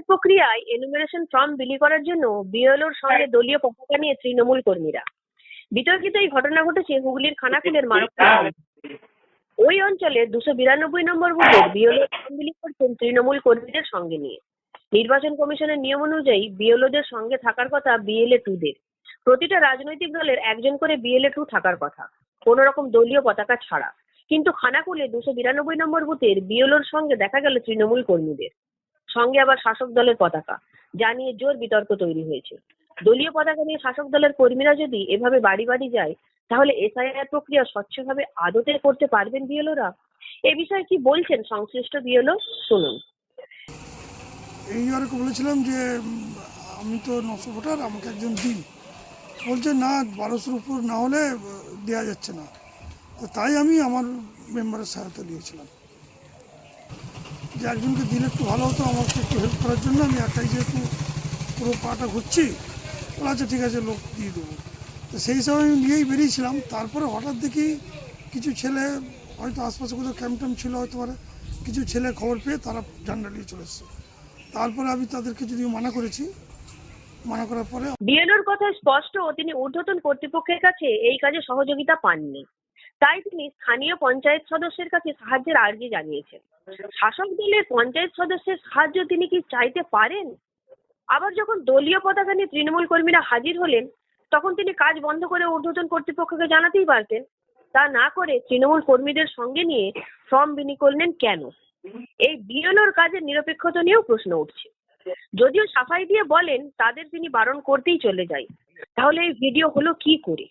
প্রক্রিয়ায় enumeration form বিলি করার জন্য বিএলওর সঙ্গে দলীয় পতাকা নিয়ে তৃণমূল কর্মীরা। বিতর্কিত এই ঘটনা ঘটেছে হুগলির খানাকুলের মানবপুর। ওই অঞ্চলে 292 নম্বর বুথের বিএলও ফর্ম বিলি করছেন তৃণমূল কর্মীদের সঙ্গে নিয়ে। নির্বাচন কমিশনের নিয়ম অনুযায়ী বিএলওদের সঙ্গে থাকার কথা বিএলএ 2দের। প্রতিটা রাজনৈতিক দলের একজন করে বিএলএ 2 থাকার কথা, কোন রকম দলীয় পতাকা ছাড়া। কিন্তু খানাকুলে 292 নম্বর বুথের বিএলওর সঙ্গে দেখা গেল তৃণমূল কর্মীদের সঙ্গে আবার শাসক দলের পতাকা, যা নিয়ে জোর বিতর্ক তৈরি হয়েছে। দলীয় পতাকা নিয়ে শাসক দলের কর্মীরা যদি এভাবে বাড়ি বাড়ি যায়, তাহলে এসআইআর প্রক্রিয়া স্বচ্ছভাবে আদতে করতে পারবেন বিএলওরা? এ বিষয়ে কি বলছেন সংশ্লিষ্ট বিএলও, শুনুন। এই আর বলেছিলাম যে আমি তো 900 ভোটার, আমাকে একজন দিন। বলছে না, 1200-র উপর না হলে দেওয়া যাচ্ছে না। তো তাই আমি আমার মেম্বারের সহায়তা নিয়েছিলাম যে একজনকে দিলে একটু ভালো হতো, আমাকে একটু হেল্প করার জন্য। আমি একাই যেহেতু পুরো পাটা ঘুরছি, বলা আচ্ছা ঠিক আছে, লোক দিয়ে দেবো। তো সেই হিসাবে আমি নিয়েই বেরিয়েছিলাম। তারপরে হঠাৎ দেখি কিছু ছেলে, হয়তো আশপাশে কোথাও ক্যাম্প ছিল, হয়তো কিছু ছেলে খবর পেয়ে তারা ঝান্ডা নিয়ে চলে এসছে। তারপরে আমি তাদেরকে যদিও মানা করেছি, মানা করার পরে বিএলওর কথা স্পষ্ট, তিনি ঊর্ধ্বতন কর্তৃপক্ষের কাছে এই কাজে সহযোগিতা পাননি। তাই তিনি স্থানীয় পঞ্চায়েত সদস্যের কাছে সাহায্যের আর্জি জানিয়েছেন। শাসক দলের পঞ্চায়েত সদস্যের সাহায্য তিনি কি চাইতে পারেন? আবার যখন দলীয় পতাকা নিয়ে তৃণমূল কর্মীরা হাজির হলেন, তখন তিনি কাজ বন্ধ করে ঊর্ধ্বতন কর্তৃপক্ষকে জানাতেই পারতেন। তা না করে তৃণমূল কর্মীদের সঙ্গে নিয়ে ফর্ম বিলি করলেন কেন? এই বিএলওর কাজের নিরপেক্ষতা নিয়েও প্রশ্ন উঠছে। যদিও সাফাই দিয়ে বলেন তাদের তিনি বারণ করতেই চলে যায়, তাহলে এই ভিডিও হলো কি করে?